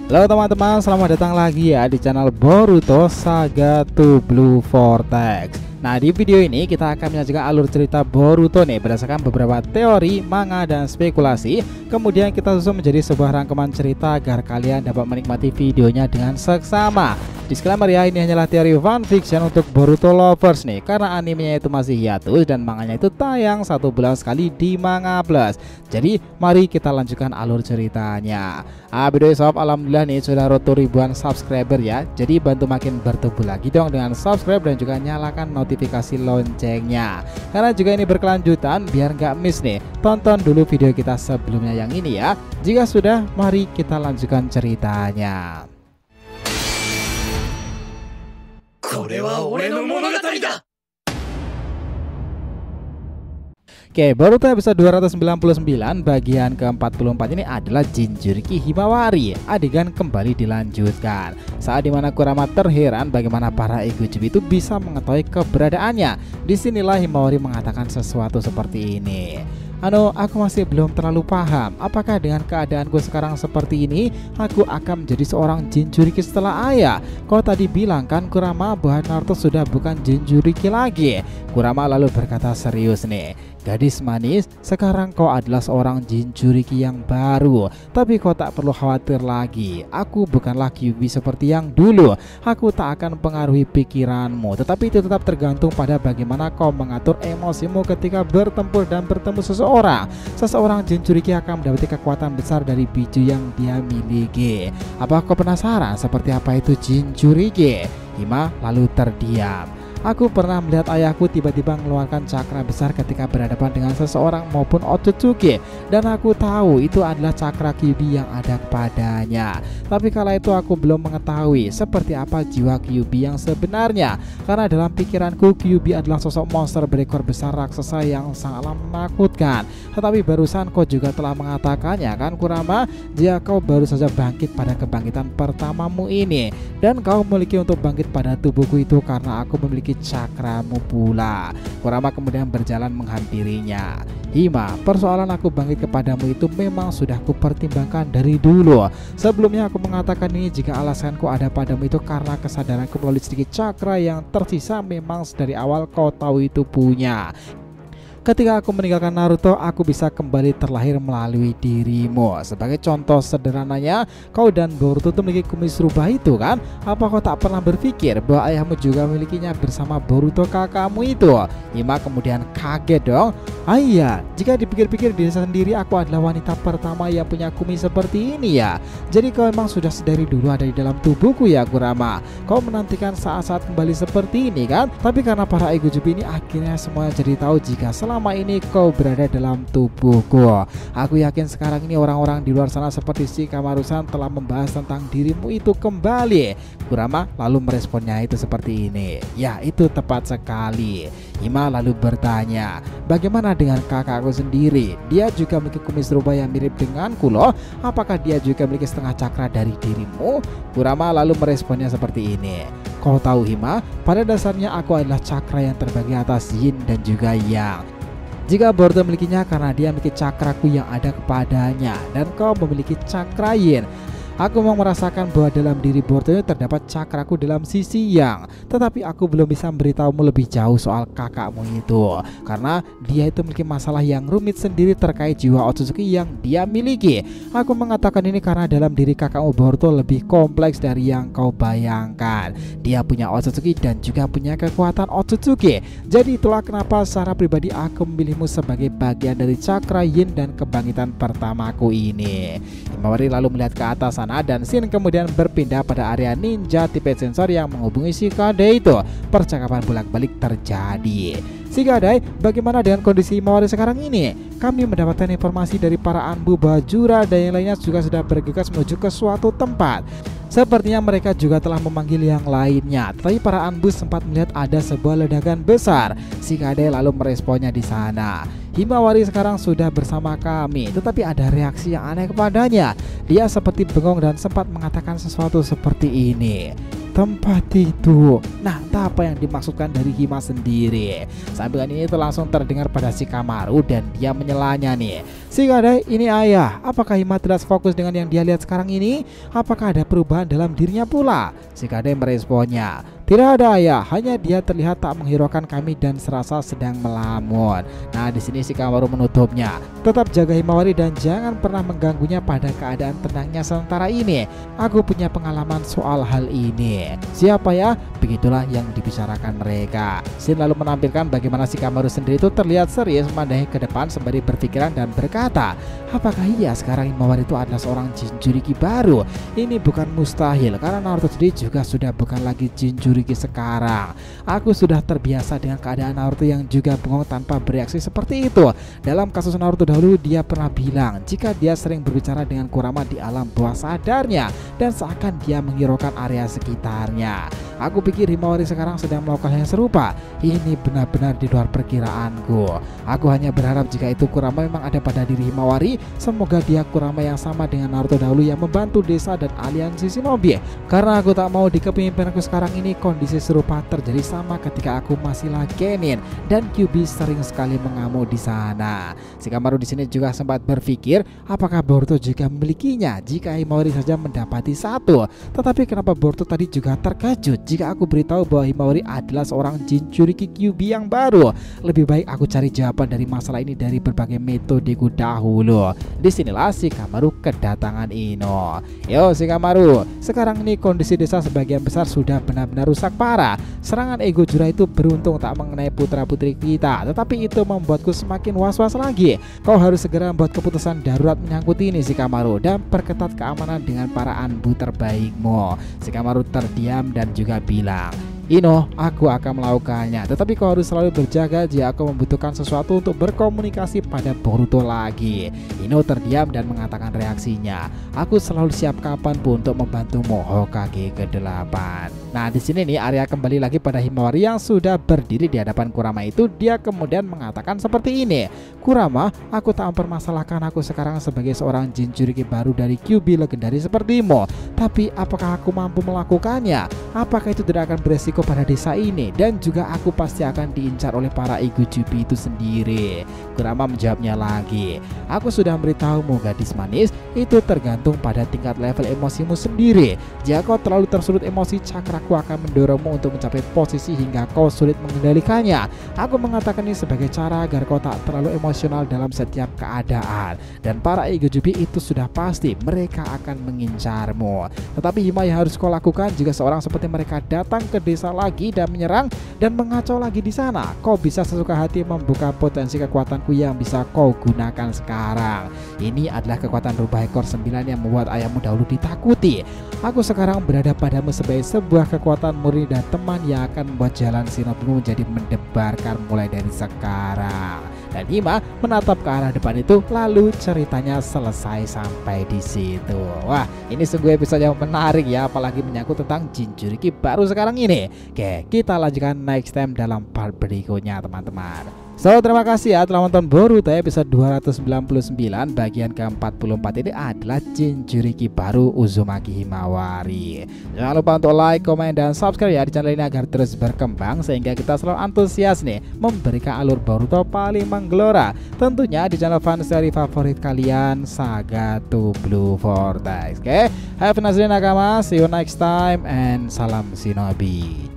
Halo teman-teman, selamat datang lagi ya di channel Boruto Saga to Blue Vortex. Nah, di video ini kita akan menyajikan alur cerita Boruto nih berdasarkan beberapa teori, manga, dan spekulasi. Kemudian kita susun menjadi sebuah rangkuman cerita agar kalian dapat menikmati videonya dengan seksama. Disclaimer ya, ini hanyalah teori fanfiction untuk Boruto lovers nih, karena animenya itu masih hiatus dan manganya itu tayang 1 bulan sekali di Manga Plus. Jadi mari kita lanjutkan alur ceritanya. Video sob, alhamdulillah nih sudah roto ribuan subscriber ya. Jadi bantu makin bertumbuh lagi dong dengan subscribe dan juga nyalakan notifikasi loncengnya. Karena juga ini berkelanjutan biar nggak miss nih. Tonton dulu video kita sebelumnya yang ini ya. Jika sudah, mari kita lanjutkan ceritanya. Oke, Boruto episode 299 bagian ke-44 ini adalah Jinchuriki Himawari. Adegan kembali dilanjutkan. Saat dimana Kurama terheran bagaimana para Egujubi itu bisa mengetahui keberadaannya. Disinilah Himawari mengatakan sesuatu seperti ini. Aku masih belum terlalu paham. Apakah dengan keadaanku sekarang seperti ini, aku akan menjadi seorang Jinchuriki setelah ayah? Kau tadi bilang kan Kurama bahwa Naruto sudah bukan Jinchuriki lagi. Kurama lalu berkata serius nih. Gadis manis, sekarang kau adalah seorang Jinchuriki yang baru. Tapi kau tak perlu khawatir lagi. Aku bukanlah Kyuubi seperti yang dulu. Aku tak akan pengaruhi pikiranmu. Tetapi itu tetap tergantung pada bagaimana kau mengatur emosimu ketika bertempur dan bertemu seseorang. Seseorang Jinchuriki akan mendapati kekuatan besar dari biju yang dia miliki. Apa kau penasaran seperti apa itu Jinchuriki? Hima lalu terdiam. Aku pernah melihat ayahku tiba-tiba mengeluarkan cakra besar ketika berhadapan dengan seseorang maupun Otsutsuki, dan aku tahu itu adalah cakra Kyuubi yang ada kepadanya. Tapi kala itu aku belum mengetahui seperti apa jiwa Kyuubi yang sebenarnya, karena dalam pikiranku Kyuubi adalah sosok monster berekor besar raksasa yang sangatlah menakutkan. Tetapi barusan kau juga telah mengatakannya kan Kurama, jika kau baru saja bangkit pada kebangkitan pertamamu ini, dan kau memiliki untuk bangkit pada tubuhku itu karena aku memiliki cakramu pula. Kurama kemudian berjalan menghampirinya. Hima, persoalan aku bangkit kepadamu itu memang sudah kupertimbangkan dari dulu. Sebelumnya aku mengatakan ini jika alasanku ada padamu itu karena kesadaranku melalui sedikit cakra yang tersisa memang dari awal kau tahu itu punya. Ketika aku meninggalkan Naruto, aku bisa kembali terlahir melalui dirimu. Sebagai contoh sederhananya, kau dan Boruto itu memiliki kumis rubah itu kan? Apa kau tak pernah berpikir bahwa ayahmu juga memilikinya bersama Boruto kakakmu itu? Hima kemudian kaget dong. Iya, jika dipikir-pikir diri sendiri aku adalah wanita pertama yang punya kumis seperti ini ya. Jadi kau memang sudah dari dulu ada di dalam tubuhku ya Kurama. Kau menantikan saat-saat kembali seperti ini kan? Tapi karena para Egujubi ini akhirnya semua jadi tahu jika selama ini kau berada dalam tubuhku. Aku yakin sekarang ini orang-orang di luar sana seperti Shikamaru-san telah membahas tentang dirimu itu kembali. Kurama lalu meresponnya itu seperti ini. Ya, itu tepat sekali. Hima lalu bertanya, bagaimana dengan kakakku sendiri? Dia juga memiliki kumis rubah yang mirip denganku loh. Apakah dia juga memiliki setengah cakra dari dirimu? Kurama lalu meresponnya seperti ini. Kau tahu Hima, pada dasarnya aku adalah cakra yang terbagi atas yin dan juga yang. Jika Boruto memilikinya karena dia memiliki cakraku yang ada kepadanya, dan kau memiliki cakra yin. Aku mau merasakan bahwa dalam diri Boruto terdapat cakraku dalam sisi yang. Tetapi aku belum bisa memberitahumu lebih jauh soal kakakmu itu, karena dia itu memiliki masalah yang rumit sendiri terkait jiwa Otsutsuki yang dia miliki. Aku mengatakan ini karena dalam diri kakakmu Boruto lebih kompleks dari yang kau bayangkan. Dia punya Otsutsuki dan juga punya kekuatan Otsutsuki. Jadi itulah kenapa secara pribadi aku memilihmu sebagai bagian dari cakra yin dan kebangkitan pertamaku ini. Himawari lalu melihat ke atas dan scene kemudian berpindah pada area ninja tipe sensor yang menghubungi Shikadai itu. Percakapan bolak-balik terjadi. Shikadai, bagaimana dengan kondisi Himawari sekarang ini? Kami mendapatkan informasi dari para Anbu bahwa Jura dan yang lainnya juga sudah bergegas menuju ke suatu tempat. Sepertinya mereka juga telah memanggil yang lainnya. Tetapi para Anbu sempat melihat ada sebuah ledakan besar. Shikadai lalu meresponnya di sana. Himawari sekarang sudah bersama kami, tetapi ada reaksi yang aneh kepadanya. Dia seperti bengong dan sempat mengatakan sesuatu seperti ini. tempat itu. Nah, entah apa yang dimaksudkan dari Hima sendiri. Sambilan ini itu langsung terdengar pada Shikamaru dan dia menyelanya nih. Shikade, ini ayah. Apakah Hima tidak fokus dengan yang dia lihat sekarang ini? Apakah ada perubahan dalam dirinya pula? Shikade meresponnya. Tidak ada ayah, hanya dia terlihat tak menghiraukan kami dan serasa sedang melamun. Nah, di sini Shikamaru menutupnya. Tetap jaga Himawari dan jangan pernah mengganggunya pada keadaan tenangnya sementara ini. Aku punya pengalaman soal hal ini. Siapa ya? Begitulah yang dibicarakan mereka. Shin lalu menampilkan bagaimana Shikamaru sendiri itu terlihat serius memandangi ke depan sembari berpikiran dan berkata, apakah iya sekarang Himawari itu adalah seorang Jinchuriki baru? Ini bukan mustahil karena Naruto sendiri juga sudah bukan lagi Jinchuriki sekarang. Aku sudah terbiasa dengan keadaan Naruto yang juga bengong tanpa bereaksi seperti itu. Dalam kasus Naruto dahulu, dia pernah bilang jika dia sering berbicara dengan Kurama di alam bawah sadarnya dan seakan dia menghiraukan area sekitarnya. Aku pikir Himawari sekarang sedang melakukan hal yang serupa. Ini benar-benar di luar perkiraanku. Aku hanya berharap jika itu Kurama memang ada pada diri Himawari, semoga dia Kurama yang sama dengan Naruto dahulu yang membantu desa dan aliansi shinobi. Karena aku tak mau di kepemimpinanku sekarang ini kondisi serupa terjadi sama ketika aku masihlah Genin dan Kyuubi sering sekali mengamuk di sana. Shikamaru di sini juga sempat berpikir apakah Boruto juga memilikinya jika Himawari saja mendapati satu. Tetapi kenapa Boruto tadi juga terkejut jika aku beritahu bahwa Himawari adalah seorang Jinchuriki Kyuubi yang baru? Lebih baik aku cari jawaban dari masalah ini dari berbagai metodeku dahulu. Disinilah Shikamaru kedatangan Ino. Yo Shikamaru, sekarang ini kondisi desa sebagian besar sudah benar-benar rusak parah. Serangan ego Jura itu beruntung tak mengenai putra-putri kita, tetapi itu membuatku semakin was-was lagi. Kau harus segera membuat keputusan darurat menyangkut ini Shikamaru dan perketat keamanan dengan para anbu terbaikmu. Shikamaru terdiam dan juga bilang, Ino, aku akan melakukannya, tetapi kau harus selalu berjaga jika aku membutuhkan sesuatu untuk berkomunikasi pada Boruto lagi. Ino terdiam dan mengatakan reaksinya, aku selalu siap kapanpun untuk membantumu Hokage ke-8. Nah, di sini nih Arya kembali lagi pada Himawari yang sudah berdiri di hadapan Kurama itu. Dia kemudian mengatakan seperti ini, Kurama, aku tak mempermasalahkan aku sekarang sebagai seorang Jinchuriki baru dari Kyuubi legendaris sepertimu, tapi apakah aku mampu melakukannya? Apakah itu tidak akan beresiko pada desa ini dan juga aku pasti akan diincar oleh para Igujubi itu sendiri? Kurama menjawabnya lagi, aku sudah memberitahumu gadis manis, itu tergantung pada tingkat level emosimu sendiri. Jika kau terlalu tersulut emosi, cakraku akan mendorongmu untuk mencapai posisi hingga kau sulit mengendalikannya. Aku mengatakan ini sebagai cara agar kau tak terlalu emosional dalam setiap keadaan, dan para Igujubi itu sudah pasti mereka akan mengincarmu. Tetapi Hima yang harus kau lakukan jika seorang seperti mereka datang ke desa lagi dan menyerang dan mengacau lagi di sana, kau bisa sesuka hati membuka potensi kekuatanku yang bisa kau gunakan sekarang. Ini adalah kekuatan rubah ekor 9 yang membuat ayahmu dahulu ditakuti. Aku sekarang berada padamu sebagai sebuah kekuatan murni dan teman yang akan membuat jalan shinobimu menjadi mendebarkan mulai dari sekarang. Dan Hima menatap ke arah depan itu, lalu ceritanya selesai sampai di situ. Wah, ini sungguh episode yang menarik ya, apalagi menyangkut tentang Jinchuriki baru sekarang ini. Oke, kita lanjutkan next time dalam part berikutnya teman-teman. So, terima kasih ya telah menonton Boruto episode 299 bagian ke-44. Ini adalah Jinchuriki baru Uzumaki Himawari. Jangan lupa untuk like, komen, dan subscribe ya di channel ini agar terus berkembang sehingga kita selalu antusias nih memberikan alur Boruto paling menggelora, tentunya di channel fans dari favorit kalian, Saga to Blue Vortex. Oke, have a nice day nakama, see you next time and salam shinobi.